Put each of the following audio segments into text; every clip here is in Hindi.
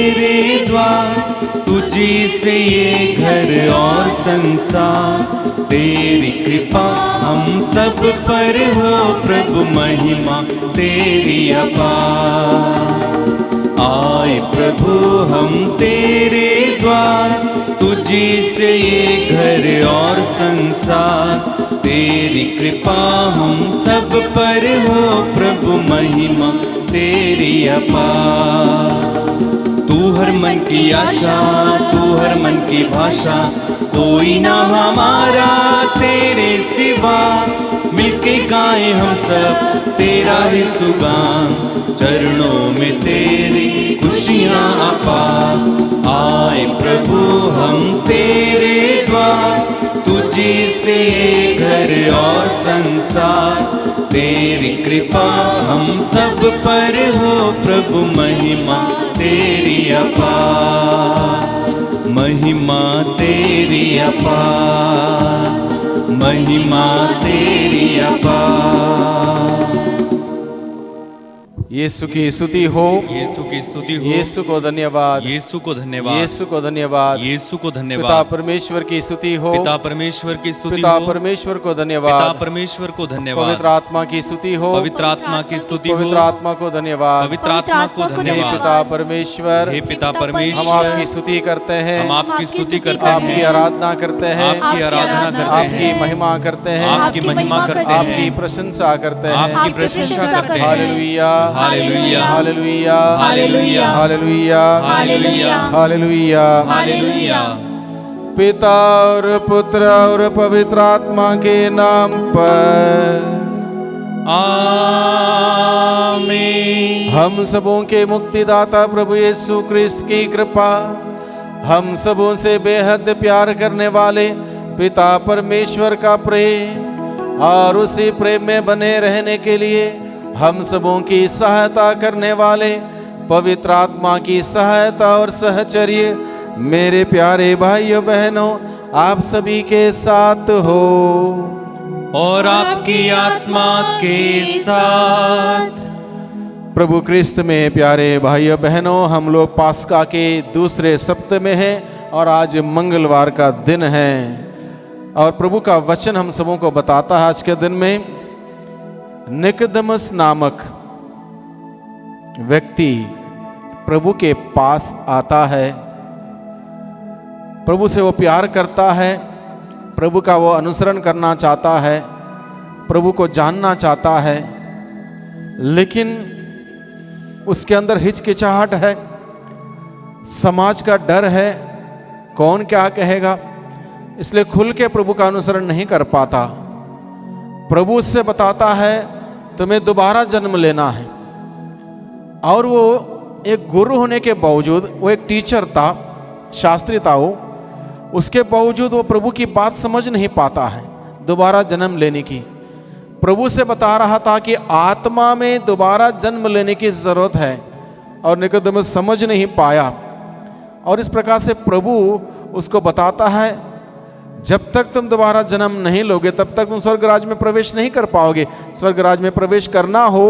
तेरे द्वार, तुझी से ये घर और संसार। तेरी कृपा हम सब पर हो प्रभु, महिमा तेरी अपार। आए प्रभु हम तेरे द्वार, तुझी से ये घर और संसार। तेरी कृपा हम सब पर हो प्रभु, महिमा तेरी अपार। तू हर मन की आशा, तू हर मन की भाषा, कोई ना हमारा तेरे सिवा। मिलके गाएं हम सब तेरा ही सुगान, चरणों में तेरी खुशियाँ अपार। आए प्रभु हम तेरे द्वार, तुझी से ये घर और संसार। तेरी कृपा हम सब पर हो प्रभु, महिमा तेरी अपार। महिमा तेरी अपार, महिमा तेरी अपार। यीशु की स्तुति हो, यीशु की स्तुति हो। यीशु को धन्यवाद, यीशु को धन्यवाद, यीशु को धन्यवाद, यीशु को धन्यवाद। पिता परमेश्वर की स्तुति हो, पिता परमेश्वर की स्तुति पिता हो। परमेश्वर को पिता धन्यवाद, परमेश्वर को धन्यवाद। पवित्र आत्मा की स्तुति हो, पवित्र आत्मा की स्तुति हो। पवित्र आत्मा को धन्यवाद, पवित्र आत्मा को हे धन्यवाद। पिता परमेश्वर, हे पिता हम परमेश्वर, आपकी स्तुति करते हैं, हम आपकी स्तुति करते आपकी हैं, आराधना करते हैं, आपकी आराधना करते आपकी हैं, महिमा करते हैं, आपकी महिमा करते आपकी हैं, प्रशंसा करते हैं, आपकी प्रशंसा करते हैं। Hallelujah, hallelujah, hallelujah, hallelujah, hallelujah, hallelujah, hallelujah. Hallelujah. पिता और पुत्र और पवित्र आत्मा के नाम पर आमीन। हम सबों के मुक्तिदाता प्रभु यीशु क्रिस्त की कृपा, हम सबों से बेहद प्यार करने वाले पिता परमेश्वर का प्रेम और उसी प्रेम में बने रहने के लिए हम सबों की सहायता करने वाले पवित्र आत्मा की सहायता और सहचर्य मेरे प्यारे भाइयों बहनों आप सभी के साथ हो और आपकी आत्मा के साथ। प्रभु क्रिस्त में प्यारे भाइयों बहनों, हम लोग पास्का के दूसरे सप्ताह में हैं और आज मंगलवार का दिन है और प्रभु का वचन हम सबों को बताता है आज के दिन में निकोदेमुस नामक व्यक्ति प्रभु के पास आता है। प्रभु से वो प्यार करता है, प्रभु का वो अनुसरण करना चाहता है, प्रभु को जानना चाहता है, लेकिन उसके अंदर हिचकिचाहट है, समाज का डर है, कौन क्या कहेगा, इसलिए खुल के प्रभु का अनुसरण नहीं कर पाता। प्रभु उससे बताता है तुम्हें दोबारा जन्म लेना है। और वो एक गुरु होने के बावजूद, वो एक टीचर था, शास्त्री था वो, उसके बावजूद वो प्रभु की बात समझ नहीं पाता है दोबारा जन्म लेने की। प्रभु से बता रहा था कि आत्मा में दोबारा जन्म लेने की जरूरत है और निकोदेमुस समझ नहीं पाया। और इस प्रकार से प्रभु उसको बताता है जब तक तुम दोबारा जन्म नहीं लोगे तब तक तुम स्वर्ग राज में प्रवेश नहीं कर पाओगे। स्वर्ग राज में प्रवेश करना हो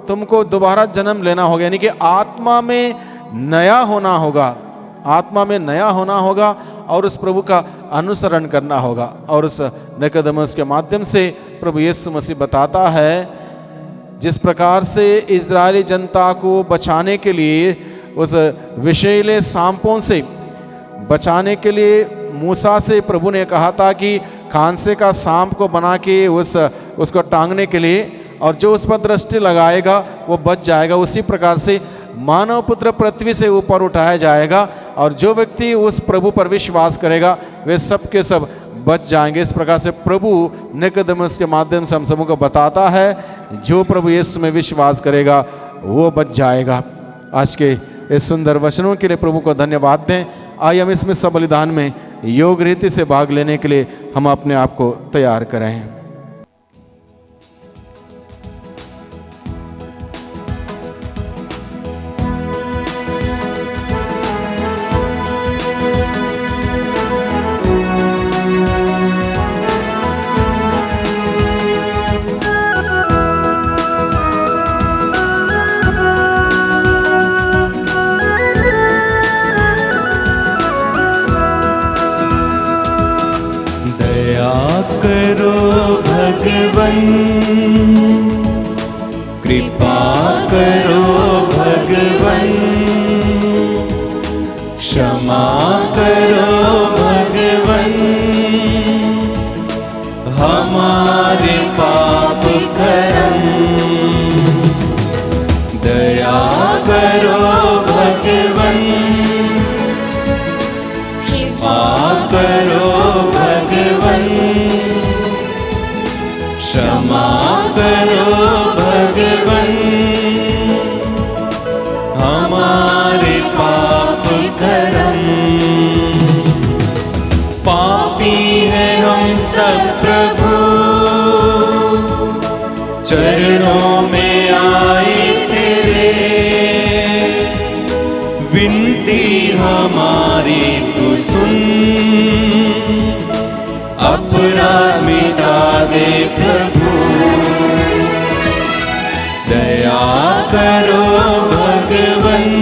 तुमको दोबारा जन्म लेना होगा, यानी कि आत्मा में नया होना होगा, आत्मा में नया होना होगा और उस प्रभु का अनुसरण करना होगा। और उस निकोदेमुस के माध्यम से प्रभु यीशु मसीह बताता है जिस प्रकार से इजरायली जनता को बचाने के लिए, उस विषैले सांपों से बचाने के लिए मूसा से प्रभु ने कहा था कि खांसे का सांप को बना के उसको टांगने के लिए, और जो उस पर दृष्टि लगाएगा वो बच जाएगा। उसी प्रकार से मानव पुत्र पृथ्वी से ऊपर उठाया जाएगा और जो व्यक्ति उस प्रभु पर विश्वास करेगा वे सब के सब बच जाएंगे। इस प्रकार से प्रभु निकोदेमुस के माध्यम से हम सबों को बताता है जो प्रभु यीशु में विश्वास करेगा वो बच जाएगा। आज के इस सुंदर वचनों के लिए प्रभु को धन्यवाद दें। आइए हम इसमें सब बलिदान में योग रीति से भाग लेने के लिए हम अपने आप को तैयार करें। क्षमा करो भगवन हमारे पाप कर्म, दया करो भगवन, क्षमा करो भगवन, क्षमा करो भगवन हमारे पाप कर्म। पापी है हम सब प्रभु, चरणों में आए तेरे, विनती हमारी तू सुन, अपराध मिटा दे प्रभु। दया करो भगवन,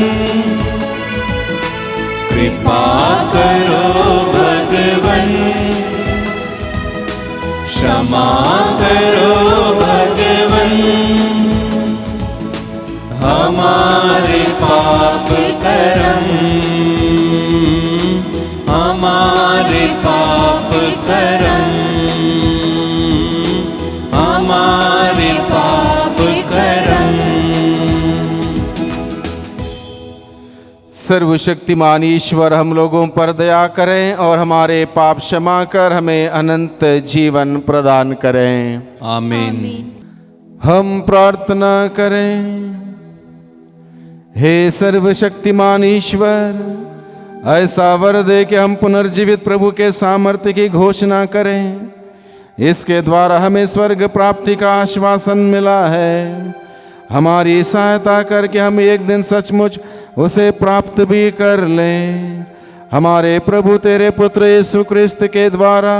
कृपा करो भगवन, क्षमा करो भगवन हमारे पाप कर्म, हमारे पाप कर्म, हमारे पाप कर्म। सर्वशक्तिमान ईश्वर हम लोगों पर दया करें और हमारे पाप क्षमा कर हमें अनंत जीवन प्रदान करें। आमीन। हम प्रार्थना करें। हे सर्वशक्तिमान ईश्वर, ऐसा वर दे कि हम पुनर्जीवित प्रभु के सामर्थ्य की घोषणा करें। इसके द्वारा हमें स्वर्ग प्राप्ति का आश्वासन मिला है। हमारी सहायता करके हम एक दिन सचमुच उसे प्राप्त भी कर लें। हमारे प्रभु तेरे पुत्र यीशु क्रिस्त के द्वारा,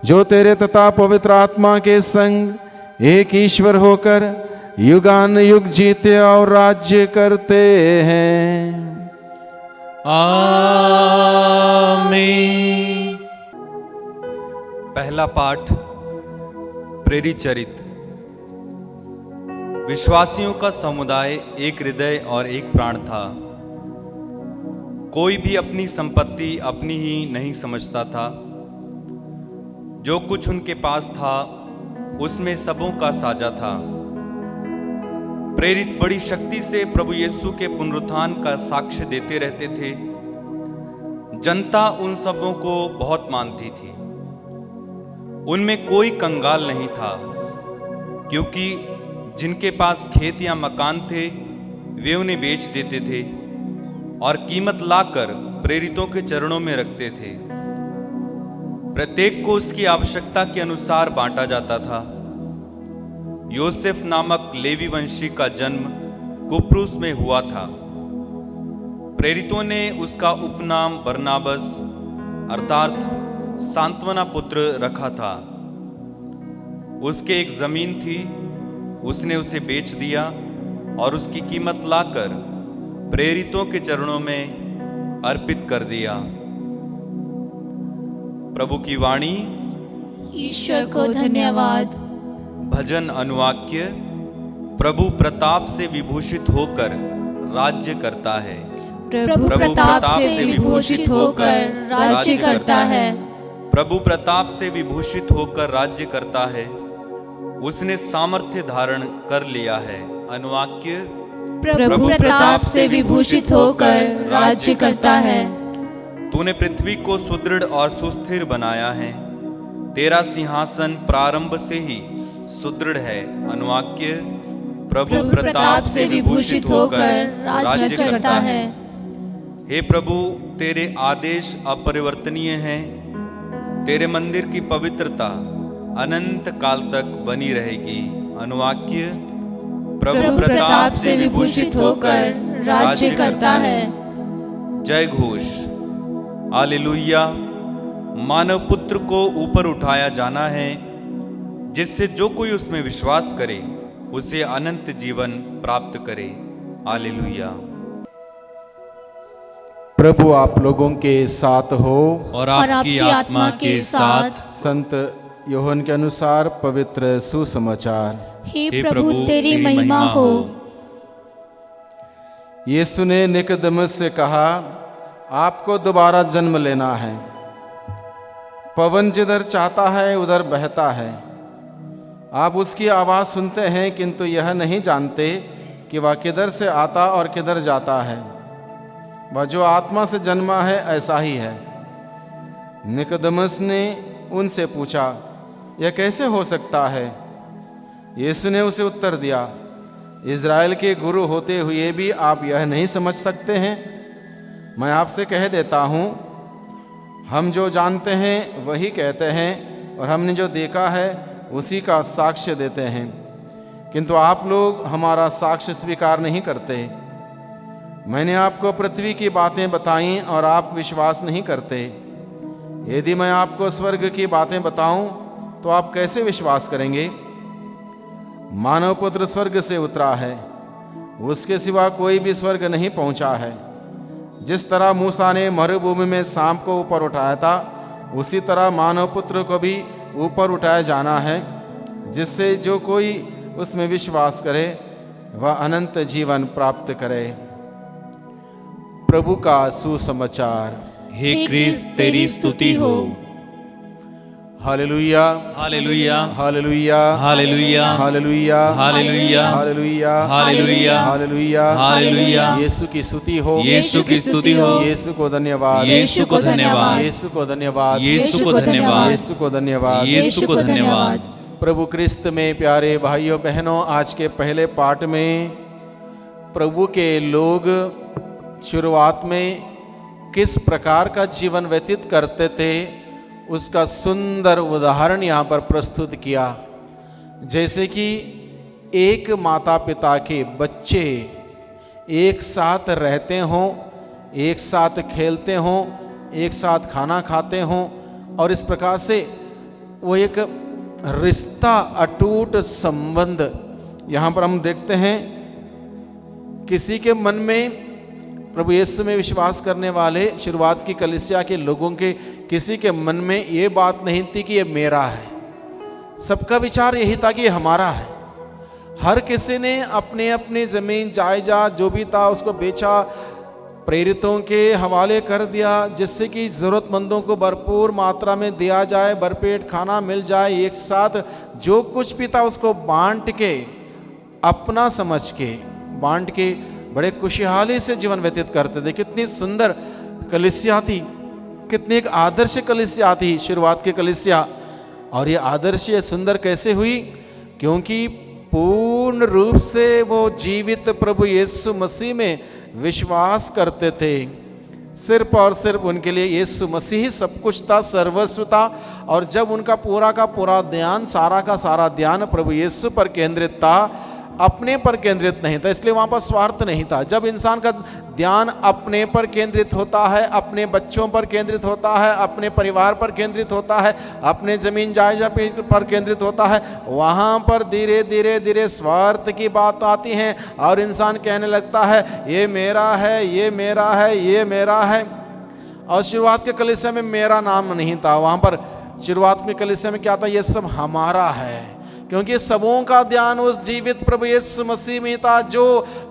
जो तेरे तथा पवित्र आत्मा के संग एक ईश्वर होकर युगान युग जीते और राज्य करते हैं। आमीन। पहला पाठ, प्रेरित चरित्र। विश्वासियों का समुदाय एक हृदय और एक प्राण था। कोई भी अपनी संपत्ति अपनी ही नहीं समझता था। जो कुछ उनके पास था उसमें सबों का साझा था। प्रेरित बड़ी शक्ति से प्रभु यीशु के पुनरुत्थान का साक्ष्य देते रहते थे। जनता उन सबों को बहुत मानती थी। उनमें कोई कंगाल नहीं था, क्योंकि जिनके पास खेत या मकान थे वे उन्हें बेच देते थे और कीमत लाकर प्रेरितों के चरणों में रखते थे। प्रत्येक को उसकी आवश्यकता के अनुसार बांटा जाता था। योसेफ नामक लेवी वंशी का जन्म कुप्रुस में हुआ था। प्रेरितों ने उसका उपनाम बरनाबस अर्थात सांत्वना पुत्र रखा था। उसके एक जमीन थी, उसने उसे बेच दिया और उसकी कीमत लाकर प्रेरितों के चरणों में अर्पित कर दिया। प्रभु की वाणी। ईश्वर को धन्यवाद। भजन अनुवाक्य। प्रभु प्रताप से विभूषित होकर राज्य करता है। प्रभु प्रताप से विभूषित होकर राज्य करता है। प्रभु प्रताप से विभूषित होकर राज्य करता है। उसने सामर्थ्य धारण कर लिया है। अनुवाक्य। प्रभु प्रताप से विभूषित होकर राज्य करता है। तूने पृथ्वी को सुदृढ़ और सुस्थिर बनाया है। तेरा सिंहासन प्रारंभ से ही सुदृढ़ है। अनुवाक्य। प्रभु प्रताप से विभूषित होकर राज्य करता है। हे प्रभु, तेरे आदेश अपरिवर्तनीय हैं। तेरे मंदिर की पवित्रता अनंत काल तक बनी रहेगी। अनुवाक्य। प्रभु प्रताप से विभूषित होकर राज्य करता है। जय घोष। हालेलुया। मानव पुत्र को ऊपर उठाया जाना है, जिससे जो कोई उसमें विश्वास करे उसे अनंत जीवन प्राप्त करे। हालेलुया। प्रभु आप लोगों के साथ हो और आपकी आत्मा के साथ। संत यूहन्ना के अनुसार पवित्र सुसमाचार। हे प्रभु तेरी महिमा हो। यीशु ने निकोदेमुस से कहा, आपको दोबारा जन्म लेना है। पवन जिधर चाहता है उधर बहता है। आप उसकी आवाज़ सुनते हैं किंतु यह नहीं जानते कि वह किधर से आता और किधर जाता है। वह जो आत्मा से जन्मा है ऐसा ही है। निकोदेमुस ने उनसे पूछा, यह कैसे हो सकता है? यीशु ने उसे उत्तर दिया, इज़राइल के गुरु होते हुए भी आप यह नहीं समझ सकते हैं? मैं आपसे कह देता हूँ, हम जो जानते हैं वही कहते हैं और हमने जो देखा है उसी का साक्ष्य देते हैं, किंतु आप लोग हमारा साक्ष्य स्वीकार नहीं करते। मैंने आपको पृथ्वी की बातें बताईं और आप विश्वास नहीं करते। यदि मैं आपको स्वर्ग की बातें बताऊं तो आप कैसे विश्वास करेंगे? मानव पुत्र स्वर्ग से उतरा है, उसके सिवा कोई भी स्वर्ग नहीं पहुंचा है। जिस तरह मूसा ने मरुभूमि में सांप को ऊपर उठाया था, उसी तरह मानव पुत्र को भी ऊपर उठाया जाना है, जिससे जो कोई उसमें विश्वास करे वह अनंत जीवन प्राप्त करे। प्रभु का सुसमाचार। हे क्रिस्त तेरी स्तुति हो। Hallelujah, hallelujah, hallelujah, hallelujah, hallelujah, hallelujah, hallelujah, hallelujah, hallelujah, hallelujah. Yeshu की स्तुति हो, यीशु की स्तुति हो। यीशु को धन्यवाद, यीशु को धन्यवाद, यीशु को धन्यवाद, यीशु को धन्यवाद, यीशु को धन्यवाद, यीशु को धन्यवाद। प्रभु क्रिस्त में प्यारे भाइयों बहनों, आज के पहले पाठ में प्रभु के लोग शुरुआत में किस प्रकार का जीवन व्यतीत करते थे उसका सुंदर उदाहरण यहाँ पर प्रस्तुत किया। जैसे कि एक माता पिता के बच्चे एक साथ रहते हों, एक साथ खेलते हों, एक साथ खाना खाते हों और इस प्रकार से वो एक रिश्ता, अटूट संबंध यहाँ पर हम देखते हैं। किसी के मन में, प्रभु यीशु में विश्वास करने वाले शुरुआत की कलीसिया के लोगों के किसी के मन में ये बात नहीं थी कि ये मेरा है। सबका विचार यही था कि ये हमारा है। हर किसी ने अपने अपने ज़मीन जायदाद जो भी था उसको बेचा, प्रेरितों के हवाले कर दिया, जिससे कि ज़रूरतमंदों को भरपूर मात्रा में दिया जाए, भरपेट खाना मिल जाए। एक साथ जो कुछ भी था उसको बांट के, अपना समझ के बांट के बड़े खुशहाली से जीवन व्यतीत करते थे। कितनी सुंदर कलीसिया थी, कितनी एक आदर्श कलीसिया थी शुरुआत की कलीसिया। और ये आदर्श, ये सुंदर कैसे हुई? क्योंकि पूर्ण रूप से वो जीवित प्रभु यीशु मसीह में विश्वास करते थे। सिर्फ और सिर्फ उनके लिए यीशु मसीह ही सब कुछ था, सर्वस्व था। और जब उनका पूरा का पूरा ध्यान, सारा का सारा ध्यान प्रभु यीशु पर केंद्रित था, अपने पर केंद्रित नहीं था, इसलिए वहाँ पर स्वार्थ नहीं था। जब इंसान का ध्यान अपने पर केंद्रित होता है, अपने बच्चों पर केंद्रित होता है, अपने परिवार पर केंद्रित होता है, अपने ज़मीन जायदाद पर केंद्रित होता है, वहाँ पर धीरे धीरे धीरे स्वार्थ की बात आती है और इंसान कहने लगता है ये मेरा है, ये मेरा है, ये मेरा है। और शुरुआत के कलीसिया में मेरा नाम नहीं था। वहाँ पर शुरुआत में कलीसिया में क्या था? ये सब हमारा है, क्योंकि सबों का ध्यान उस जीवित प्रभु यीशु मसीह में था, जो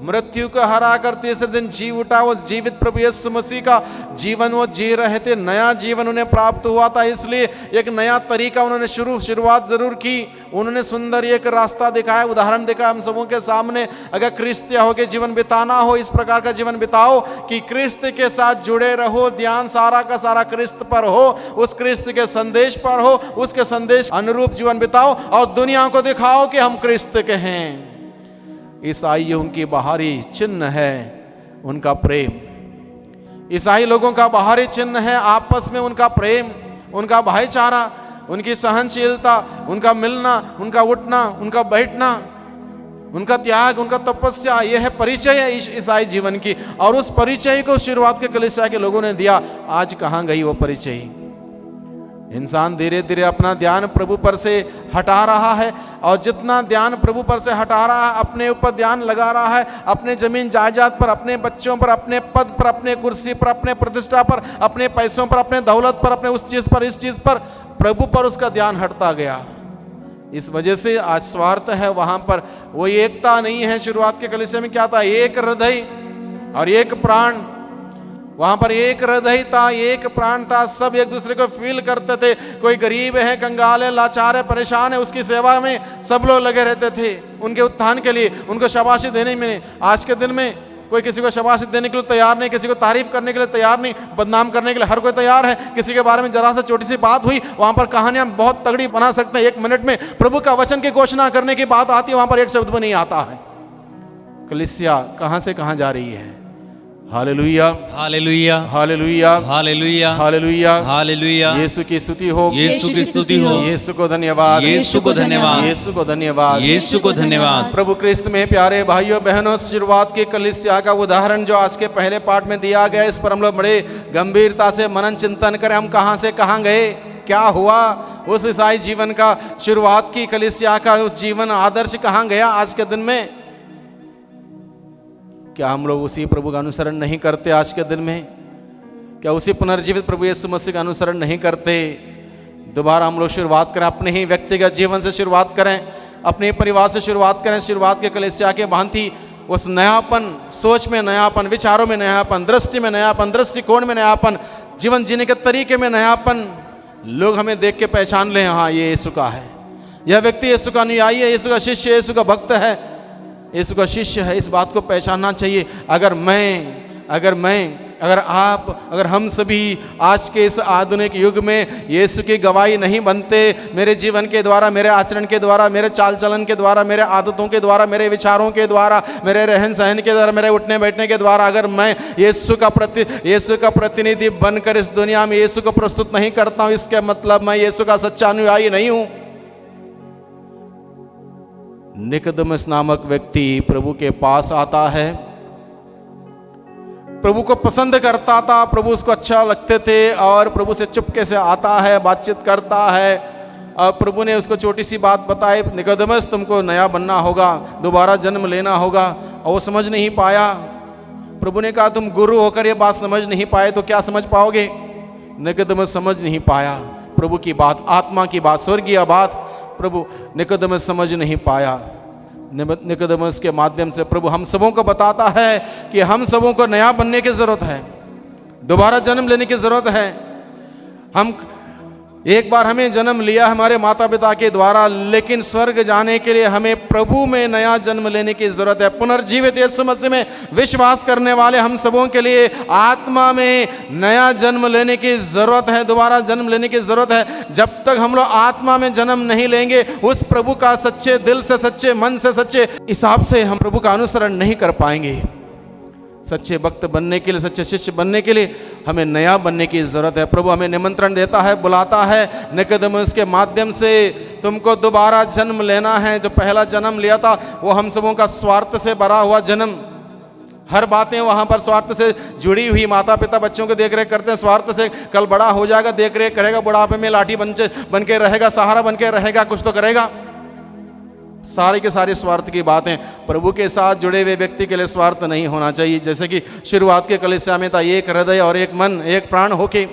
मृत्यु को हरा कर तीसरे दिन जी उठा। उस जीवित प्रभु यीशु मसीह का जीवन वो जी रहे थे, नया जीवन उन्हें प्राप्त हुआ था। इसलिए एक नया तरीका उन्होंने शुरुआत जरूर की। उन्होंने सुंदर एक रास्ता दिखाया, उदाहरण दिखाया हम सबों के सामने। अगर क्रिस्तिया होकर जीवन बिताना हो, इस प्रकार का जीवन बिताओ कि क्रिस्त के साथ जुड़े रहो, ध्यान सारा का सारा क्रिस्त पर हो, उस क्रिस्त के संदेश पर हो, उसके संदेश अनुरूप जीवन बिताओ और दुनिया को दिखाओ कि हम क्रिस्त के हैं। ईसाइयों की बाहरी चिन्ह है उनका प्रेम। ईसाई लोगों का बाहरी चिन्ह है आपस में उनका प्रेम, उनका भाईचारा, उनकी सहनशीलता, उनका मिलना, उनका उठना, उनका बैठना, उनका त्याग, उनका तपस्या। यह है परिचय है ईसाई जीवन की। और उस परिचय को शुरुआत के कलीसिया के लोगों ने दिया। आज कहाँ गई वो परिचय? इंसान धीरे धीरे अपना ध्यान प्रभु पर से हटा रहा है, और जितना ध्यान प्रभु पर से हटा रहा है, अपने ऊपर ध्यान लगा रहा है, अपने जमीन जायदाद पर, अपने बच्चों पर, अपने पद पर, अपने कुर्सी पर, अपने प्रतिष्ठा पर, अपने पैसों पर, अपने दौलत पर, अपने उस चीज पर, इस चीज पर, प्रभु पर उसका ध्यान हटता गया। इस वजह से आज स्वार्थ है वहां पर, वो एकता नहीं है। शुरुआत के कलीसिया में क्या था? एक हृदय और एक प्राण। वहां पर एक हृदय था, एक प्राण था, सब एक दूसरे को फील करते थे। कोई गरीब है, कंगाल है, लाचार है, परेशान है, उसकी सेवा में सब लोग लगे रहते थे, उनके उत्थान के लिए, उनको शाबाशी देने में। आज के दिन में कोई किसी को शाबाशी देने के लिए तैयार नहीं, किसी को तारीफ करने के लिए तैयार नहीं, बदनाम करने के लिए हर कोई तैयार है। किसी के बारे में जरा सा छोटी सी बात हुई, वहां पर कहानियां बहुत तगड़ी बना सकते हैं। 1 मिनट में प्रभु का वचन की घोषणा करने की बात आती है, वहां पर एक शब्द भी नहीं आता है। कलीसिया कहां से कहां जा रही है। Hallelujah, hallelujah, hallelujah, hallelujah, hallelujah, hallelujah. Yeshu की स्तुति हो, यीशु की स्तुति हो, यीशु को धन्यवाद, यीशु को धन्यवाद, यीशु को धन्यवाद, यीशु को धन्यवाद। प्रभु क्रिस्त में प्यारे भाइयों बहनों, शुरुआत की कलीसिया का उदाहरण जो आज के पहले पाठ में दिया गया, इस पर हम लोग बड़े गंभीरता से मनन चिंतन करें। हम कहां से कहां गए, क्या हुआ, उस ईसाई जीवन का, शुरुआत की कलीसिया का उस जीवन आदर्श कहां गया आज के दिन में। क्या हम लोग उसी प्रभु का अनुसरण नहीं करते आज के दिन में? क्या उसी पुनर्जीवित प्रभु यीशु मसीह का अनुसरण नहीं करते? दोबारा हम लोग शुरुआत करें, अपने ही व्यक्तिगत जीवन से शुरुआत करें, अपने परिवार से शुरुआत करें। शुरुआत के कलीसिया के भांति उस नयापन, सोच में नयापन, विचारों में नयापन, दृष्टि में नयापन, दृष्टिकोण में नयापन, जीवन जीने के तरीके में नयापन, लोग हमें देख के पहचान लें, हाँ ये यीशु का है, यह व्यक्ति यीशु का अनुयायी है, यीशु का शिष्य, यीशु का भक्त है, यीशु का शिष्य है। इस बात को पहचानना चाहिए। अगर आप, अगर हम सभी आज के इस आधुनिक युग में यीशु की गवाही नहीं बनते, मेरे जीवन के द्वारा, मेरे आचरण के द्वारा, मेरे चाल चलन के द्वारा, मेरे आदतों के द्वारा, मेरे विचारों के द्वारा, मेरे रहन सहन के द्वारा, मेरे उठने बैठने के द्वारा, अगर मैं यीशु का प्रतिनिधि बनकर इस दुनिया में यीशु को प्रस्तुत नहीं करता हूँ, इसके मतलब मैं यीशु का सच्चा अनुयायी नहीं हूँ। निकोदेमुस नामक व्यक्ति प्रभु के पास आता है, प्रभु को पसंद करता था, प्रभु उसको अच्छा लगते थे और प्रभु से चुपके से आता है, बातचीत करता है। और प्रभु ने उसको छोटी सी बात बताई, निकोदेमुस तुमको नया बनना होगा, दोबारा जन्म लेना होगा। और वो समझ नहीं पाया। प्रभु ने कहा तुम गुरु होकर ये बात समझ नहीं पाए तो क्या समझ पाओगे। निकोदेमुस समझ नहीं पाया प्रभु की बात, आत्मा की बात, स्वर्गीय बात प्रभु निकोदेमुस समझ नहीं पाया। निकोदेमुस के माध्यम से प्रभु हम सबों को बताता है कि हम सबों को नया बनने की जरूरत है, दोबारा जन्म लेने की जरूरत है। हम एक बार हमें जन्म लिया हमारे माता पिता के द्वारा, लेकिन स्वर्ग जाने के लिए हमें प्रभु में नया जन्म लेने की जरूरत है। पुनर्जीवित यीशु मसीह में विश्वास करने वाले हम सबों के लिए आत्मा में नया जन्म लेने की जरूरत है, दोबारा जन्म लेने की जरूरत है। जब तक हम लोग आत्मा में जन्म नहीं लेंगे, उस प्रभु का सच्चे दिल से, सच्चे मन से, सच्चे हिसाब से हम प्रभु का अनुसरण नहीं कर पाएंगे। सच्चे भक्त बनने के लिए, सच्चे शिष्य बनने के लिए हमें नया बनने की जरूरत है। प्रभु हमें निमंत्रण देता है, बुलाता है निकोदेमुस के माध्यम से, तुमको दोबारा जन्म लेना है। जो पहला जन्म लिया था वो हम सबों का स्वार्थ से भरा हुआ जन्म, हर बातें वहाँ पर स्वार्थ से जुड़ी हुई। माता पिता बच्चों को देख रेख करते हैं स्वार्थ से, कल बड़ा हो जाएगा, देख रेख करेगा, बुढ़ापे में लाठी बन के रहेगा, सहारा बन के रहेगा, कुछ तो करेगा। सारी के सारे स्वार्थ की बातें। प्रभु के साथ जुड़े हुए व्यक्ति के लिए स्वार्थ नहीं होना चाहिए। जैसे कि शुरुआत के कलीसिया में था, एक हृदय और एक मन, एक प्राण होके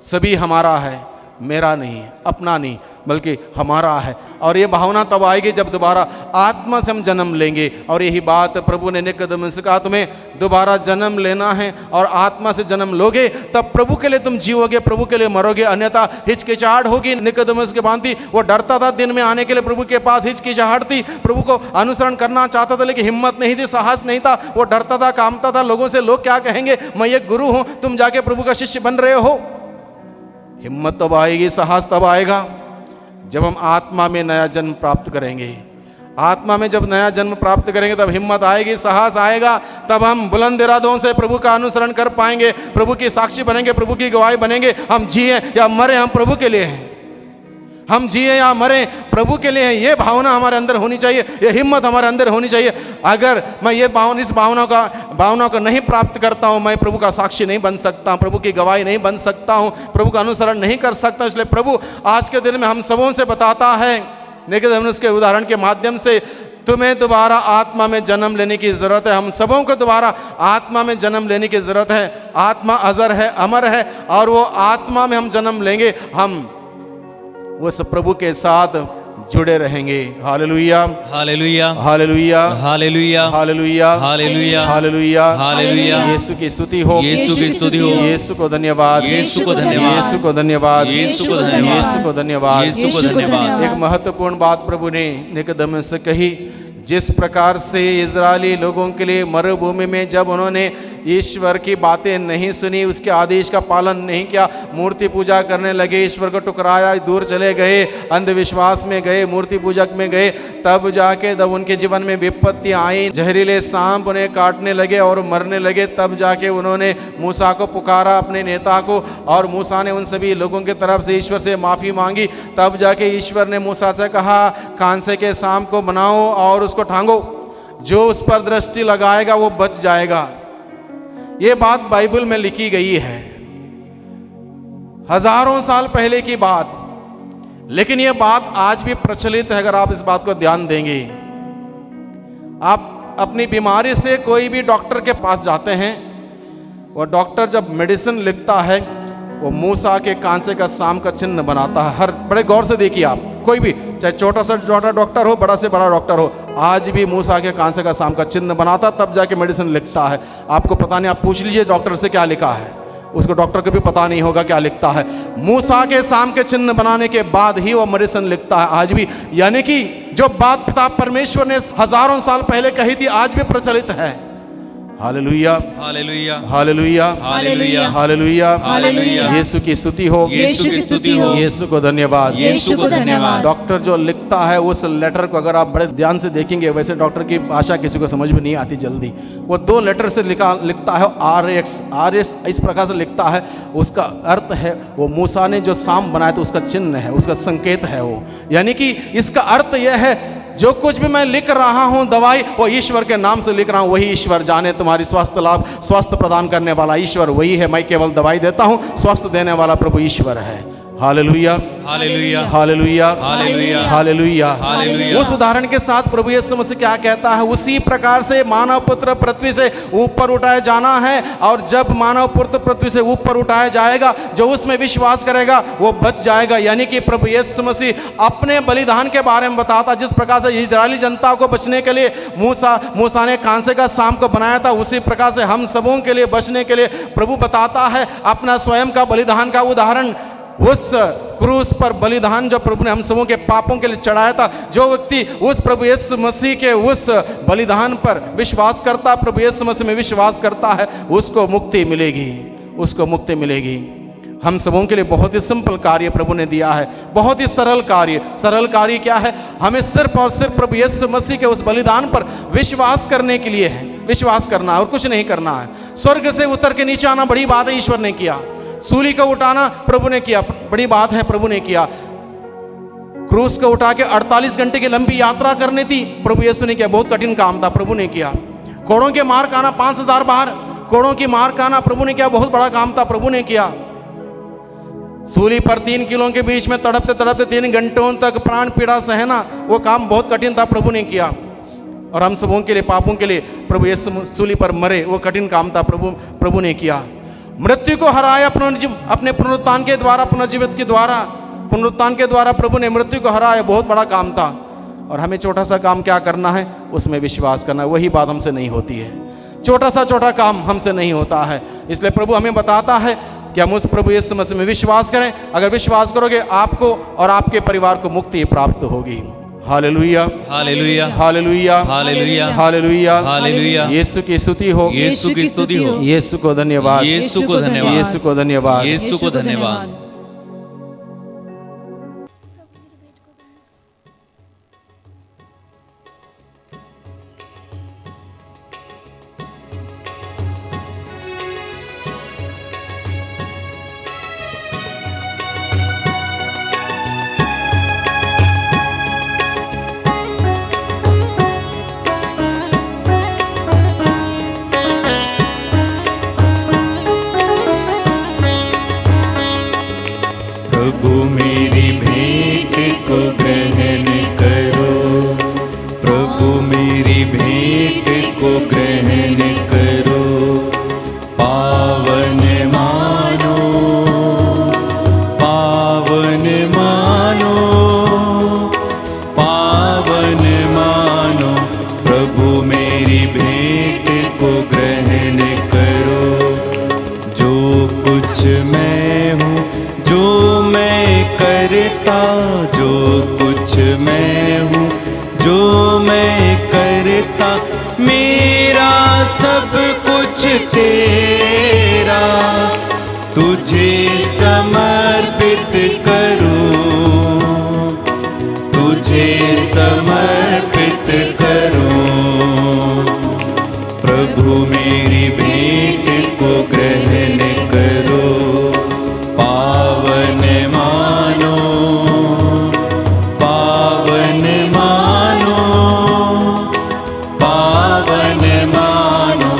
सभी हमारा है, मेरा नहीं है, अपना नहीं, बल्कि हमारा है। और ये भावना तब आएगी जब दोबारा आत्मा से हम जन्म लेंगे। और यही बात प्रभु ने निकोदेमुस से कहा, तुम्हें दोबारा जन्म लेना है और आत्मा से जन्म लोगे तब प्रभु के लिए तुम जीवोगे, प्रभु के लिए मरोगे, अन्यथा हिचकिचाहट होगी। निकोदेमुस के भांति वो डरता था दिन में आने के लिए, प्रभु के पास हिचकिचाहट थी, प्रभु को अनुसरण करना चाहता था लेकिन हिम्मत नहीं थी, साहस नहीं था। वो डरता था, कांपता था लोगों से, लोग क्या कहेंगे, मैं एक गुरु हूं, तुम जाके प्रभु का शिष्य बन रहे हो। हिम्मत तब आएगी, साहस तब आएगा जब हम आत्मा में नया जन्म प्राप्त करेंगे। आत्मा में जब नया जन्म प्राप्त करेंगे तब हिम्मत आएगी, साहस आएगा, तब हम बुलंद इरादों से प्रभु का अनुसरण कर पाएंगे, प्रभु की साक्षी बनेंगे, प्रभु की गवाही बनेंगे। हम जिए या मरे हम प्रभु के लिए हैं, हम जिए या मरे प्रभु के लिए हैं। ये भावना हमारे अंदर होनी चाहिए, ये हिम्मत हमारे अंदर होनी चाहिए। अगर मैं ये इस भावना को नहीं प्राप्त करता हूँ, मैं प्रभु का साक्षी नहीं बन सकता, प्रभु की गवाही नहीं बन सकता हूँ, प्रभु का अनुसरण नहीं कर सकता। इसलिए प्रभु आज के दिन में हम सबों से बताता है निकोदेमुस के उदाहरण के माध्यम से, तुम्हें दोबारा आत्मा में जन्म लेने की जरूरत है। हम सबों को दोबारा आत्मा में जन्म लेने की जरूरत है। आत्मा अजर है, अमर है, और वो आत्मा में हम जन्म लेंगे, हम उस प्रभु के साथ जुड़े रहेंगे। Hallelujah, hallelujah, hallelujah, hallelujah, hallelujah, hallelujah, hallelujah, hallelujah. Yeshu की स्तुति हो, यीशु की स्तुति हो, यीशु को धन्यवाद, यीशु को धन्यवाद, यीशु को धन्यवाद, यीशु को धन्यवाद, यीशु को धन्यवाद, यीशु को धन्यवाद। एक महत्वपूर्ण बात प्रभु ने निकोदेमुस से कही, जिस प्रकार से इजरायली लोगों के लिए मरुभूमि में जब उन्होंने ईश्वर की बातें नहीं सुनी, उसके आदेश का पालन नहीं किया, मूर्ति पूजा करने लगे, ईश्वर को टुकराया, दूर चले गए, अंधविश्वास में गए, मूर्ति पूजक में गए, तब जाके जब उनके जीवन में विपत्ति आई, जहरीले सांप उन्हें काटने लगे और मरने लगे, तब जाके उन्होंने मूसा को पुकारा, अपने नेता को, और मूसा ने उन सभी लोगों की तरफ से ईश्वर से माफ़ी मांगी। तब जाके ईश्वर ने मूसा से कहा, कांसे के सांप को बनाओ और उसको टांगो, जो उस पर दृष्टि लगाएगा वो बच जाएगा। ये बात बाइबल में लिखी गई है, हजारों साल पहले की बात, लेकिन ये बात आज भी प्रचलित है। अगर आप इस बात को ध्यान देंगे, आप अपनी बीमारी से कोई भी डॉक्टर के पास जाते हैं, वो डॉक्टर जब मेडिसिन लिखता है, वो मूसा के कांसे का सांप का चिन्ह बनाता है। हर बड़े गौर से देखिए आप, कोई भी चाहे छोटा से छोटा डॉक्टर हो, बड़ा से बड़ा डॉक्टर हो, आज भी मूसा के कांसे का सांप का चिन्ह बनाता, तब जाके मेडिसिन लिखता है। आपको पता नहीं, आप पूछ लीजिए डॉक्टर से क्या लिखा है, उसको डॉक्टर को भी पता नहीं होगा क्या लिखता है। मूसा के सांप के चिन्ह बनाने के बाद ही वो मेडिसिन लिखता है आज भी। यानी कि जो बात पिता परमेश्वर ने हजारों साल पहले कही थी, आज भी प्रचलित है। Hallelujah, hallelujah, hallelujah, hallelujah, hallelujah, hallelujah. Yeshu की स्तुति हो, यीशु की स्तुति हो, यीशु को धन्यवाद, यीशु को धन्यवाद। डॉक्टर जो लिखता है उस लेटर को अगर आप बड़े ध्यान से देखेंगे, वैसे डॉक्टर की भाषा किसी को समझ में नहीं आती जल्दी, वो 2 लेटर से लिखता है, RX इस प्रकार से लिखता है। उसका अर्थ है, वो मूसा ने जो सांप बनाया था उसका चिन्ह है, उसका संकेत है वो। यानी कि इसका अर्थ यह है, जो कुछ भी मैं लिख रहा हूं दवाई, वो ईश्वर के नाम से लिख रहा हूं, वही ईश्वर जाने तुम्हारी स्वास्थ्य लाभ, स्वास्थ्य प्रदान करने वाला ईश्वर वही है। मैं केवल दवाई देता हूं, स्वास्थ्य देने वाला प्रभु ईश्वर है। Hallelujah, hallelujah, hallelujah, hallelujah, hallelujah, hallelujah. उस उदाहरण के साथ प्रभु यीशु मसीह क्या कहता है, उसी प्रकार से मानव पुत्र पृथ्वी से ऊपर उठाया जाना है, और जब मानव पुत्र पृथ्वी से ऊपर उठाया जाएगा, जो उसमें विश्वास करेगा वो बच जाएगा। यानी कि प्रभु यीशु मसीह अपने बलिदान के बारे में बताता, जिस प्रकार से इजरायली जनता को बचने के लिए मूसा ने कांसे का सांप को बनाया था, उसी प्रकार से हम सबों के लिए बचने के लिए प्रभु बताता है अपना स्वयं का बलिदान का उदाहरण। उस क्रूस पर बलिदान जो प्रभु ने हम सबों के पापों के लिए चढ़ाया था, जो व्यक्ति उस प्रभु यीशु मसीह के उस बलिदान पर विश्वास करता, प्रभु यीशु मसीह में विश्वास करता है, उसको मुक्ति मिलेगी, उसको मुक्ति मिलेगी। हम सबों के लिए बहुत ही सिंपल कार्य प्रभु ने दिया है, बहुत ही सरल कार्य। सरल कार्य क्या है? हमें सिर्फ और सिर्फ प्रभु यीशु मसीह के उस बलिदान पर विश्वास करने के लिए है, विश्वास करना है और कुछ नहीं करना है। स्वर्ग से उतर के नीचे आना बड़ी बात है, ईश्वर ने किया। सूली को उठाना प्रभु ने किया, बड़ी बात है, प्रभु ने किया। क्रूस को उठा के 48 घंटे की लंबी यात्रा करनी थी, प्रभु यीशु ने किया, बहुत कठिन काम था, प्रभु ने किया। कोड़ों के मार खाना, 5000 बाहर कोड़ों की मार खाना प्रभु ने किया, बहुत बड़ा काम था, प्रभु ने किया। सूली पर 3 किलो के बीच में तड़पते तड़पते 3 घंटों तक प्राण पीड़ा सहना, वो काम बहुत कठिन था, प्रभु ने किया। और हम सबों के लिए, पापों के लिए प्रभु यीशु सूली पर मरे, वो कठिन काम था, प्रभु ने किया। मृत्यु को हराया अपने पुनरुत्थान के द्वारा, पुनर्जीवित के द्वारा, पुनरुत्थान के द्वारा प्रभु ने मृत्यु को हराया, बहुत बड़ा काम था। और हमें छोटा सा काम क्या करना है? उसमें विश्वास करना है। वही बात हमसे नहीं होती है, छोटा काम हमसे नहीं होता है। इसलिए प्रभु हमें बताता है कि हम उस प्रभु यीशु मसीह में विश्वास करें। अगर विश्वास करोगे, आपको और आपके परिवार को मुक्ति प्राप्त होगी। Hallelujah, hallelujah, hallelujah, hallelujah, hallelujah, hallelujah. Yeshu की स्तुति हो, यीशु की स्तुति हो, यीशु को धन्यवाद, यीशु को धन्यवाद, यीशु को धन्यवाद, यीशु को धन्यवाद। प्रभु मेरी भेंट को ग्रहण करो, प्रभु मेरी भेंट को ग्रहण करो, पावन मानो, पावन मानो, मैं हूँ, जो मैं करता, जो कुछ मैं हूँ, जो मैं करता, मेरा सब कुछ तेरा, तुझे समर्पित करूं, तुझे समर्पित करूं। प्रभु मेरी भेंट को ग्रहण करो, पावन मानो, पावन मानो, पावन मानो।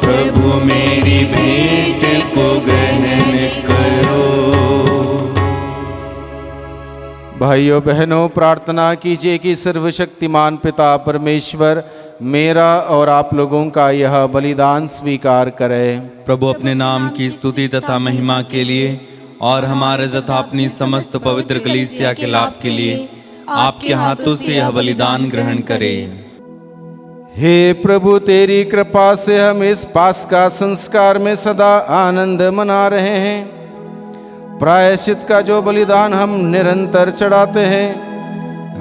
प्रभु मेरी भेंट को ग्रहण करो। भाइयों बहनों, प्रार्थना कीजिए कि सर्वशक्तिमान पिता परमेश्वर मेरा और आप लोगों का यह बलिदान स्वीकार करे। प्रभु अपने नाम की स्तुति तथा महिमा के लिए और हमारे तथा अपनी समस्त पवित्र कलीसिया के लाभ के लिए आपके हाथों से यह बलिदान ग्रहण करे। हे प्रभु, तेरी कृपा से हम इस पास्का संस्कार में सदा आनंद मना रहे हैं। प्रायश्चित का जो बलिदान हम निरंतर चढ़ाते हैं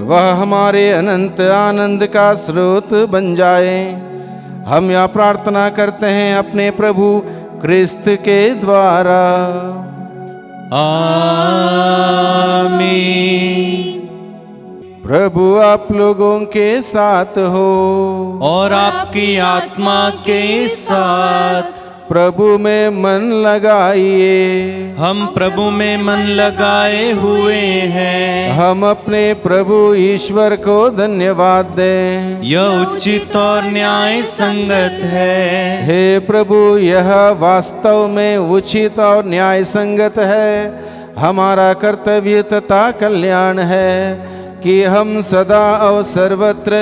वह हमारे अनंत आनंद का स्रोत बन जाए। हम यह प्रार्थना करते हैं अपने प्रभु क्रिस्त के द्वारा। आमीन। प्रभु आप लोगों के साथ हो और आपकी आत्मा के साथ। प्रभु में मन लगाइए। हम प्रभु में मन लगाए हुए हैं। हम अपने प्रभु ईश्वर को धन्यवाद दें। यह उचित और न्याय संगत है। हे प्रभु, यह वास्तव में उचित और न्याय संगत है। हमारा कर्तव्य तथा कल्याण है कि हम सदा और सर्वत्र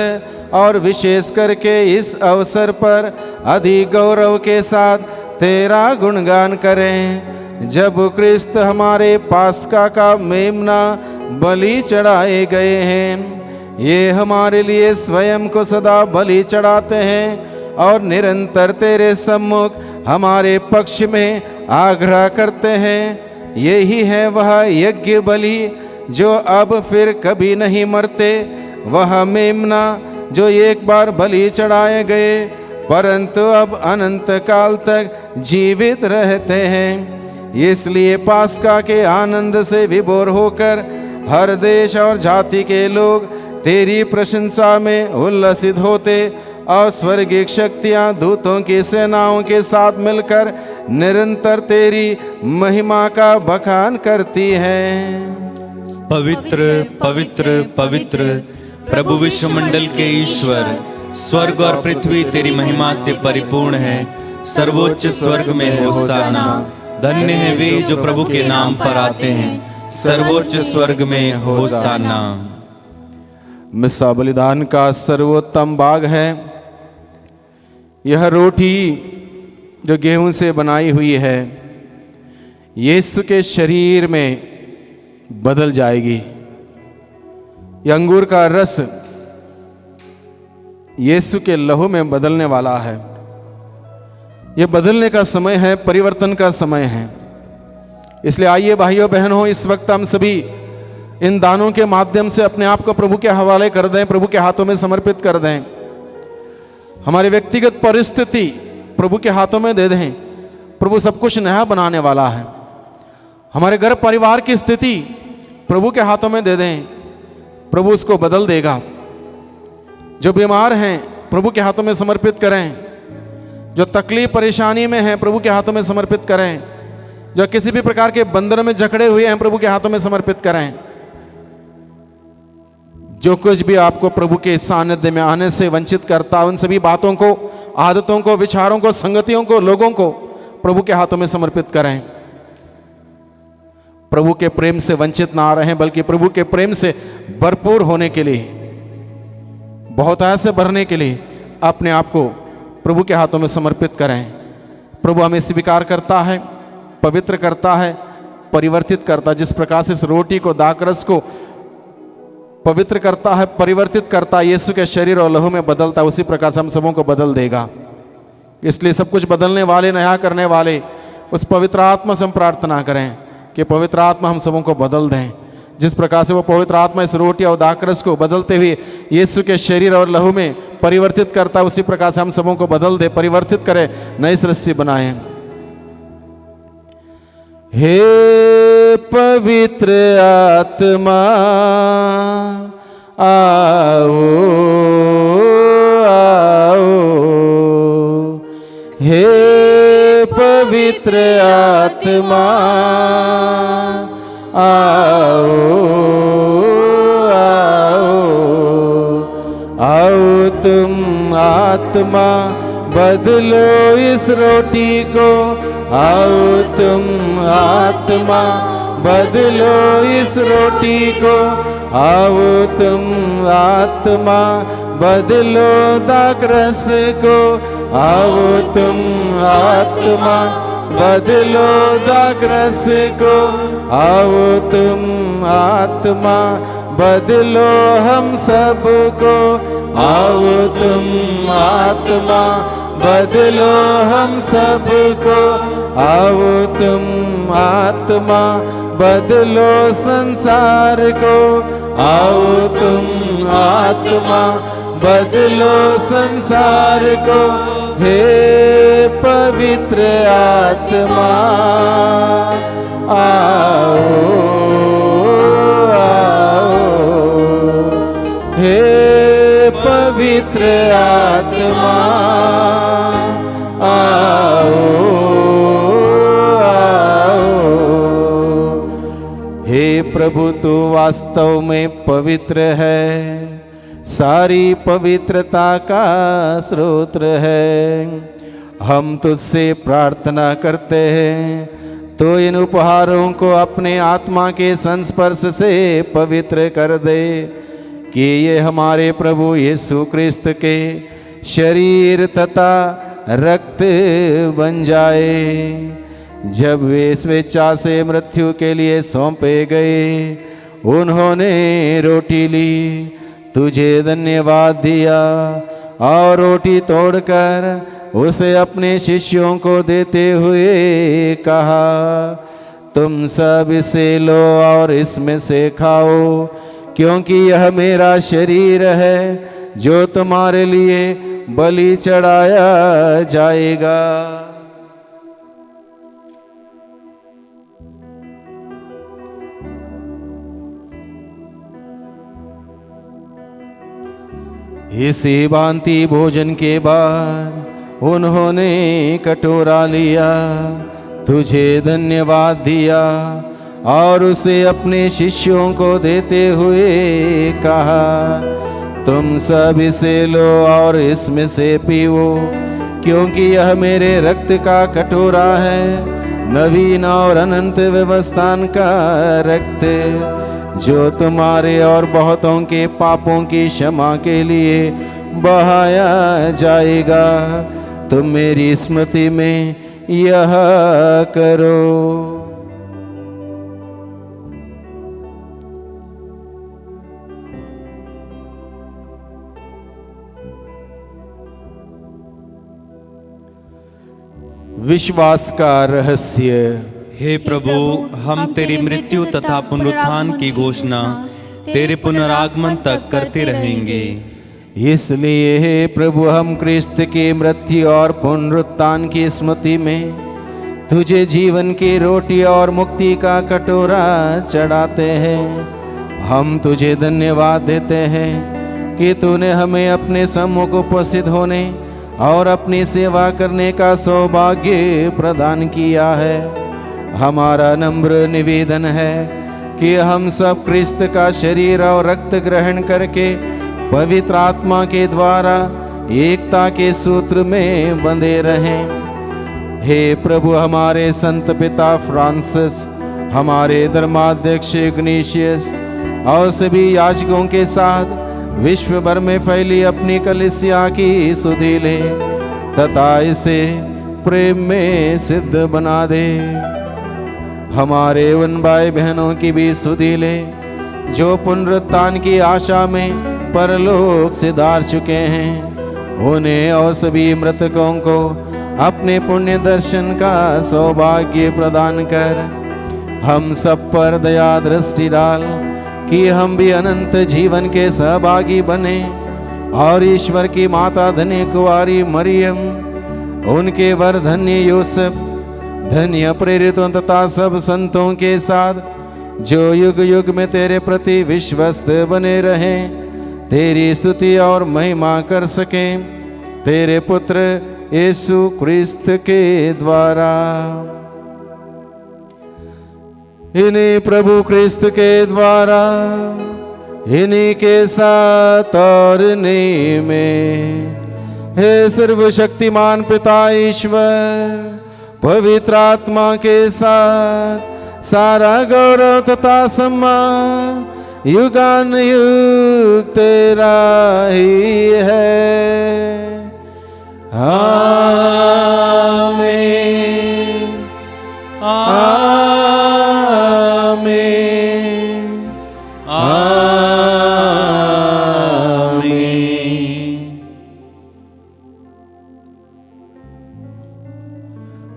और विशेष करके इस अवसर पर अधिक गौरव के साथ तेरा गुणगान करें। जब क्रिस्त हमारे पास्का का मेमना बलि चढ़ाए गए हैं, ये हमारे लिए स्वयं को सदा बलि चढ़ाते हैं और निरंतर तेरे सम्मुख हमारे पक्ष में आग्रह करते हैं। यही है वह यज्ञ बलि जो अब फिर कभी नहीं मरते, वह मेमना जो एक बार बलि चढ़ाए गए परंतु अब अनंत काल तक जीवित रहते हैं। इसलिए पास्का के आनंद से विभोर होकर हर देश और जाति के लोग तेरी प्रशंसा में उल्लसित होते और स्वर्गीय शक्तियां दूतों की सेनाओं के साथ मिलकर निरंतर तेरी महिमा का बखान करती हैं। पवित्र पवित्र पवित्र प्रभु विश्वमंडल के ईश्वर, स्वर्ग और पृथ्वी तेरी महिमा से परिपूर्ण है। सर्वोच्च स्वर्ग में होशाना। धन्य है वे जो प्रभु के नाम पर आते हैं। सर्वोच्च स्वर्ग में होशाना। मिस्सा बलिदान का सर्वोत्तम भाग है। यह रोटी जो गेहूं से बनाई हुई है यीशु के शरीर में बदल जाएगी। यह अंगूर का रस यीशु के लहू में बदलने वाला है। यह बदलने का समय है, परिवर्तन का समय है। इसलिए आइए भाइयों बहनों, इस वक्त हम सभी इन दानों के माध्यम से अपने आप को प्रभु के हवाले कर दें, प्रभु के हाथों में समर्पित कर दें। हमारी व्यक्तिगत परिस्थिति प्रभु के हाथों में दे दें। प्रभु सब कुछ नया बनाने वाला है। हमारे घर परिवार की स्थिति प्रभु के हाथों में दे दें, प्रभु उसको बदल देगा। जो बीमार हैं प्रभु के हाथों में समर्पित करें। जो तकलीफ परेशानी में हैं प्रभु के हाथों में समर्पित करें। जो किसी भी प्रकार के बंधन में जकड़े हुए हैं प्रभु के हाथों में समर्पित करें। जो कुछ भी आपको प्रभु के सानिध्य में आने से वंचित करता, उन सभी बातों को, आदतों को, विचारों को, संगतियों को, लोगों को प्रभु के हाथों में समर्पित करें। प्रभु के प्रेम से वंचित ना रहें, बल्कि प्रभु के प्रेम से भरपूर होने के लिए, बहुतायत से भरने के लिए अपने आप को प्रभु के हाथों में समर्पित करें। प्रभु हमें स्वीकार करता है, पवित्र करता है, परिवर्तित करता है। जिस प्रकार से इस रोटी को, दाखरस को पवित्र करता है, परिवर्तित करता है, यीशु के शरीर और लहू में बदलता है, उसी प्रकार से हम सबों को बदल देगा। इसलिए सब कुछ बदलने वाले, नया करने वाले उस पवित्र आत्मा से हम प्रार्थना करें कि पवित्र आत्मा हम सबों को बदल दें। जिस प्रकार से वो पवित्र आत्मा इस रोटी और दाखरस को बदलते हुए यीशु के शरीर और लहू में परिवर्तित करता है, उसी प्रकार से हम सबों को बदल दे, परिवर्तित करे, नई सृष्टि बनाए। हे पवित्र आत्मा आओ आओ, हे पवित्र आत्मा आओ आओ, आओ तुम आत्मा बदलो इस रोटी को, आओ तुम आत्मा बदलो इस रोटी को, आओ तुम आत्मा बदलो दाखरस को, आओ तुम आत्मा बदलो दाखरस को, आओ तुम आत्मा बदलो हम सबको, आओ तुम आत्मा बदलो हम सबको, आओ तुम आत्मा बदलो संसार को, आओ तुम आत्मा बदलो संसार को, हे पवित्र आत्मा आओ आओ, हे पवित्र आत्मा आओ आओ, हे प्रभु तू वास्तव में पवित्र है, सारी पवित्रता का स्रोत है। हम तुझसे प्रार्थना करते हैं तो इन उपहारों को अपने आत्मा के संस्पर्श से पवित्र कर दे, कि ये हमारे प्रभु यीशु क्रिस्त के शरीर तथा रक्त बन जाए। जब वे स्वेच्छा से मृत्यु के लिए सौंपे गए, उन्होंने रोटी ली, तुझे धन्यवाद दिया और रोटी तोड़कर उसे अपने शिष्यों को देते हुए कहा, तुम सब इसे लो और इसमें से खाओ, क्योंकि यह मेरा शरीर है जो तुम्हारे लिए बलि चढ़ाया जाएगा। इसी भांति भोजन के बाद उन्होंने कटोरा लिया, तुझे धन्यवाद दिया और उसे अपने शिष्यों को देते हुए कहा, तुम सब इसे लो और इसमें से पीओ, क्योंकि यह मेरे रक्त का कटोरा है, नवीन और अनंत व्यवस्थान का रक्त, जो तुम्हारे और बहुतों के पापों की क्षमा के लिए बहाया जाएगा। तुम मेरी स्मृति में यह करो। विश्वास का रहस्य। हे प्रभु, हम तेरी मृत्यु तथा पुनरुत्थान की घोषणा तेरे पुनरागमन तक करते रहेंगे। इसलिए हे प्रभु, हम क्रिस्त की मृत्यु और पुनरुत्थान की स्मृति में तुझे जीवन की रोटी और मुक्ति का कटोरा चढ़ाते हैं। हम तुझे धन्यवाद देते हैं कि तूने हमें अपने सम्मुख उपस्थित होने और अपनी सेवा करने का सौभाग्य प्रदान किया है। हमारा नम्र निवेदन है कि हम सब क्रिस्त का शरीर और रक्त ग्रहण करके पवित्र आत्मा के द्वारा एकता के सूत्र में बंधे रहें। हे प्रभु, हमारे संत पिता फ्रांसिस, हमारे धर्माध्यक्ष इग्नेशियस और सभी याजकों के साथ विश्व भर में फैली अपनी कलीसिया की सुधि ले तथा इसे प्रेम में सिद्ध बना दे। हमारे उन भाई बहनों की भी सुधि ले जो पुनरुत्थान की आशा में परलोक सिधार चुके हैं। उन्हें और सभी मृतकों को अपने पुण्य दर्शन का सौभाग्य प्रदान कर। हम सब पर दया दृष्टि डाल कि हम भी अनंत जीवन के सहभागी बने और ईश्वर की माता धन्य कुंवारी मरियम, उनके वर धन्य यूसुफ, धन्य प्रेरितों तथा सब संतों के साथ जो युग युग में तेरे प्रति विश्वस्त बने रहें, तेरी स्तुति और महिमा कर सकें तेरे पुत्र यीशु क्रिस्त के द्वारा। इन्हीं प्रभु क्रिस्त के द्वारा, इन्हीं के साथ और इन्हीं में, हे सर्वशक्तिमान पिता ईश्वर, पवित्र आत्मा के साथ सारा गौरव तथा सम्मान युगान युग तेरा ही है। आमीन आमीन आमीन।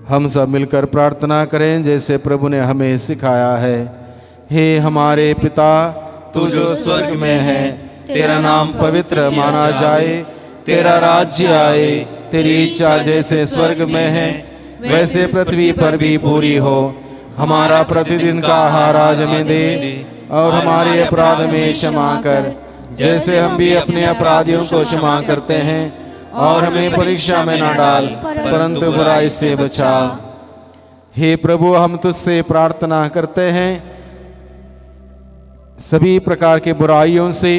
हम सब मिलकर प्रार्थना करें जैसे प्रभु ने हमें सिखाया है। हे हमारे पिता, तू जो स्वर्ग में है, तेरा नाम पवित्र माना जाए, तेरा राज्य आए, तेरी इच्छा जैसे स्वर्ग में है वैसे पृथ्वी पर भी पूरी हो। हमारा प्रतिदिन का आहार आज हमें दे और हमारे अपराध में क्षमा कर जैसे हम भी अपने अपराधियों को क्षमा करते हैं, और हमें परीक्षा में न डाल परंतु बुराई से बचा। हे प्रभु, हम तुझसे प्रार्थना करते हैं सभी प्रकार के बुराइयों से,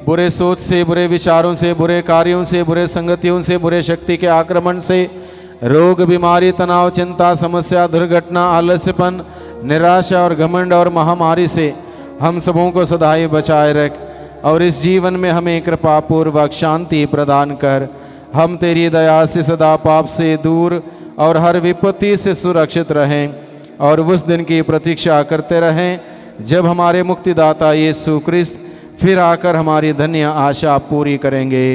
बुरे सोच से, बुरे विचारों से, बुरे कार्यों से, बुरे संगतियों से, बुरे शक्ति के आक्रमण से, रोग, बीमारी, तनाव, चिंता, समस्या, दुर्घटना, आलस्यपन, निराशा और घमंड और महामारी से हम सबों को सदाई बचाए रख और इस जीवन में हमें कृपा पूर्वक शांति प्रदान कर। हम तेरी दया से सदा पाप से दूर और हर विपत्ति से सुरक्षित रहें और उस दिन की प्रतीक्षा करते रहें जब हमारे मुक्तिदाता यीशु क्रिस्त फिर आकर हमारी धन्य आशा पूरी करेंगे।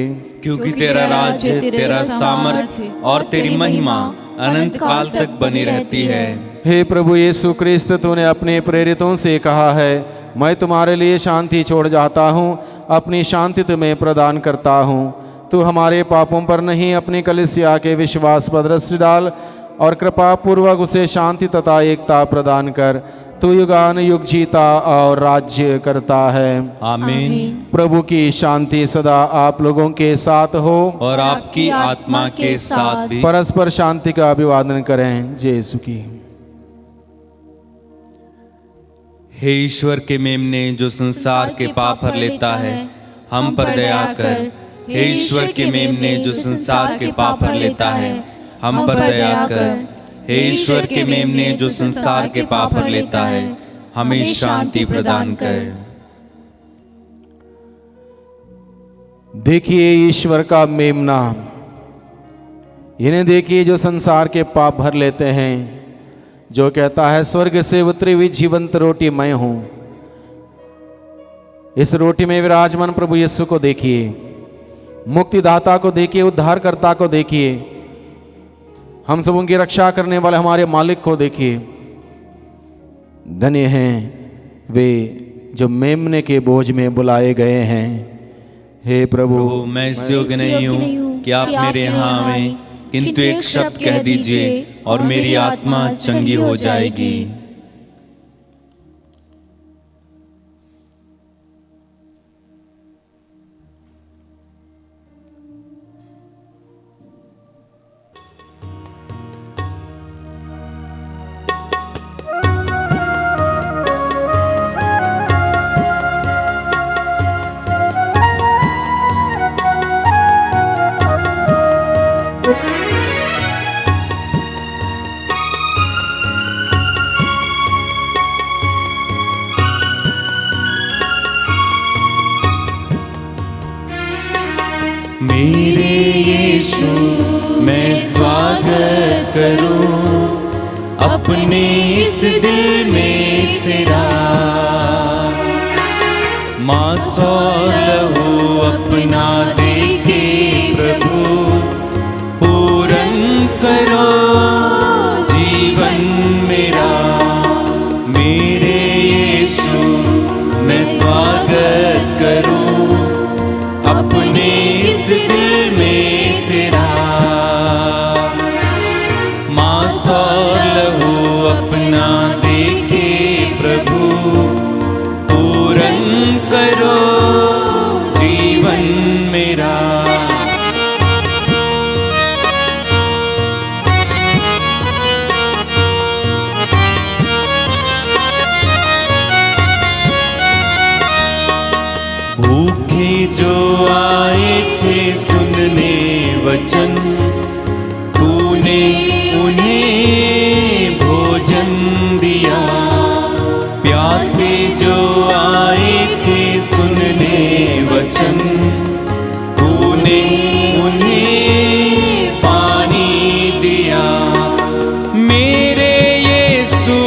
क्योंकि तेरा राज्य, तेरा सामर्थ्य और तेरी महिमा अनंत काल तक बनी रहती है। हे प्रभु यीशु क्रिस्त, तूने अपने प्रेरितों से कहा है, मैं तुम्हारे लिए शांति छोड़ जाता हूँ, अपनी शांति तुम्हें प्रदान करता हूँ। तू हमारे पापों पर नहीं, अपनी कलीसिया के विश्वास पर दृष्टि डाल और कृपा पूर्वक उसे शांति तथा एकता प्रदान कर। तू युगान युग जीता और राज्य करता है। आमीन। प्रभु की शांति सदा आप लोगों के साथ हो और आपकी आत्मा के साथ भी। परस्पर शांति का अभिवादन करें। जय यीशु की। हे ईश्वर के मेमने जो संसार के पाप हर लेता है, हम पर दया कर। हे ईश्वर के मेमने जो संसार के पाप हर लेता है, हम पर दया कर। हे ईश्वर के मेमने जो संसार के पाप हर लेता है, हमें शांति प्रदान कर। देखिए ईश्वर का मेमना, इन्हें देखिए जो संसार के पाप भर लेते हैं, जो कहता है स्वर्ग से उतरी हुई जीवंत रोटी मैं हूं। इस रोटी में विराजमान प्रभु यीशु को देखिए, मुक्तिदाता को देखिए, उद्धारकर्ता को देखिए, हम सबों की रक्षा करने वाले हमारे मालिक को देखिए। धन्य हैं वे जो मेमने के बोझ में बुलाए गए हैं। हे प्रभु, मैं इस योग्य नहीं हूँ कि आप मेरे यहाँ आवें, किंतु एक शब्द कह दीजिए और मेरी आत्मा चंगी हो जाएगी। मेरे यीशु मैं स्वागत करूं अपने इस दिल में तेरा। माँ सौ लहू अपना दे के प्रभु पूरन कर जो आए थे सुनने वचन, तूने उन्हें भोजन दिया। प्यासे जो आए थे सुनने वचन, तूने उन्हें पानी दिया। मेरे यीशु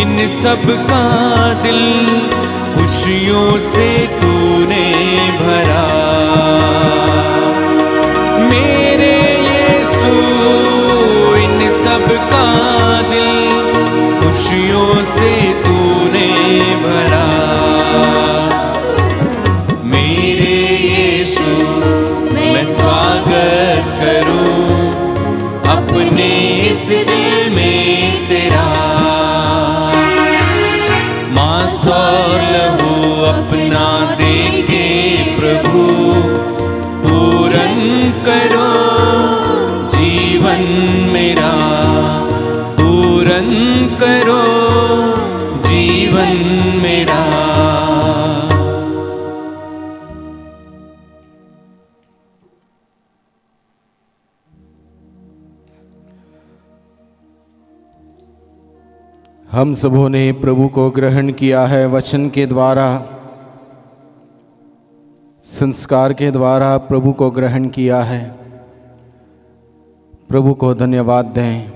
इन सब का दिल खुशियों से तूने भरा। मेरे यीशु इन सब का दिल खुशियों से तूने भरा। मेरे यीशु मैं स्वागत करूं अपने इस दिल में तेरा। मांस और लहू अपना दे के प्रभु पूरन करो जीवन मेरा, पूरन करो जीवन मेरा। हम सबों ने प्रभु को ग्रहण किया है वचन के द्वारा, संस्कार के द्वारा प्रभु को ग्रहण किया है। प्रभु को धन्यवाद दें,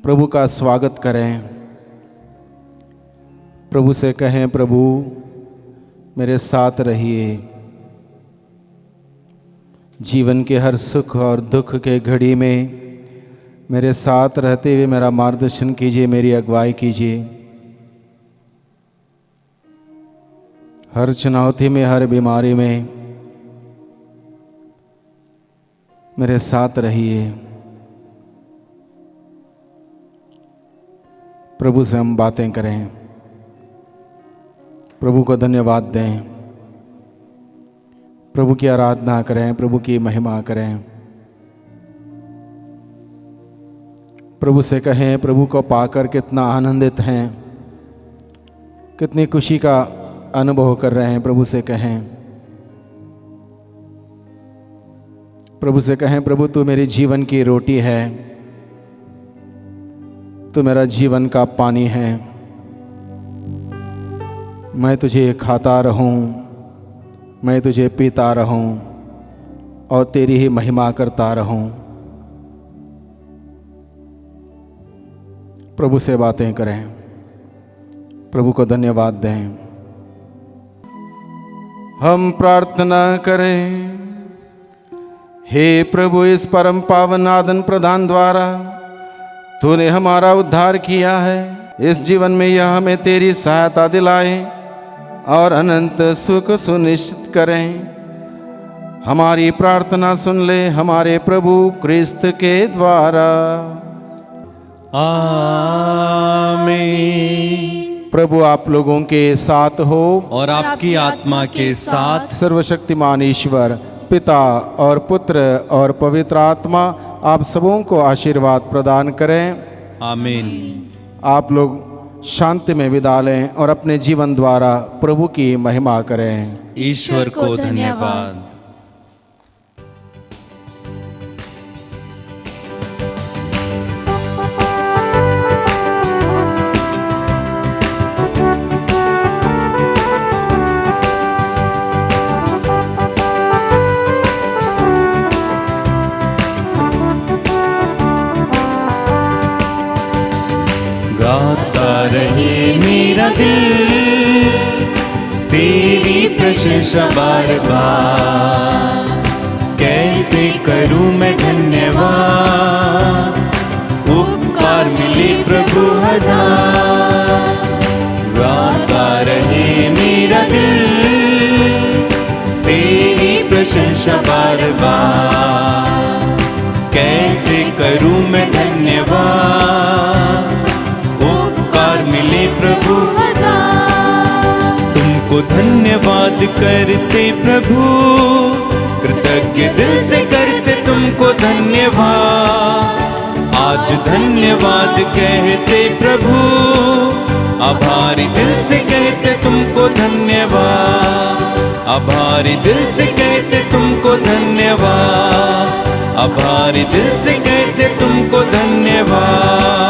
प्रभु का स्वागत करें, प्रभु से कहें प्रभु मेरे साथ रहिए। जीवन के हर सुख और दुख के घड़ी में मेरे साथ रहते हुए मेरा मार्गदर्शन कीजिए, मेरी अगुवाई कीजिए। हर चुनौती में, हर बीमारी में मेरे साथ रहिए। प्रभु से हम बातें करें, प्रभु को धन्यवाद दें, प्रभु की आराधना करें, प्रभु की महिमा करें। प्रभु से कहें प्रभु को पाकर कितना आनंदित हैं, कितनी खुशी का अनुभव कर रहे हैं। प्रभु से कहें, प्रभु से कहें प्रभु तू मेरे जीवन की रोटी है, तू मेरा जीवन का पानी है। मैं तुझे खाता रहूं, मैं तुझे पीता रहूं और तेरी ही महिमा करता रहूं। प्रभु से बातें करें, प्रभु को धन्यवाद दें। हम प्रार्थना करें, हे प्रभु इस परम पावन आदन प्रदान द्वारा तूने हमारा उद्धार किया है। इस जीवन में यह हमें तेरी सहायता दिलाए और अनंत सुख सुनिश्चित करें। हमारी प्रार्थना सुन ले हमारे प्रभु क्रिस्त के द्वारा। आमीन। प्रभु आप लोगों के साथ हो और आपकी आत्मा के साथ। सर्वशक्तिमान ईश्वर पिता और पुत्र और पवित्र आत्मा आप सबों को आशीर्वाद प्रदान करें। आमीन। आप लोग शांति में विदा लें और अपने जीवन द्वारा प्रभु की महिमा करें। ईश्वर को धन्यवाद। गाता रहे मेरा दिल तेरी प्रशंसा बार बार। कैसे करूं मैं धन्यवाद, उपकार मिले प्रभु हजार। गाता रहे मेरा दिल तेरी प्रशंसा बार बार। कैसे करूं मैं धन्यवाद, मिले प्रभु हजार। तुमको धन्यवाद करते प्रभु, कृतज्ञ दिल से करते तुमको धन्यवाद। आज धन्यवाद कहते प्रभु, आभारी दिल से कहते तुमको तुमको धन्यवाद, आभारी दिल से कहते तुमको धन्यवाद, आभारी दिल से कहते तुमको धन्यवाद।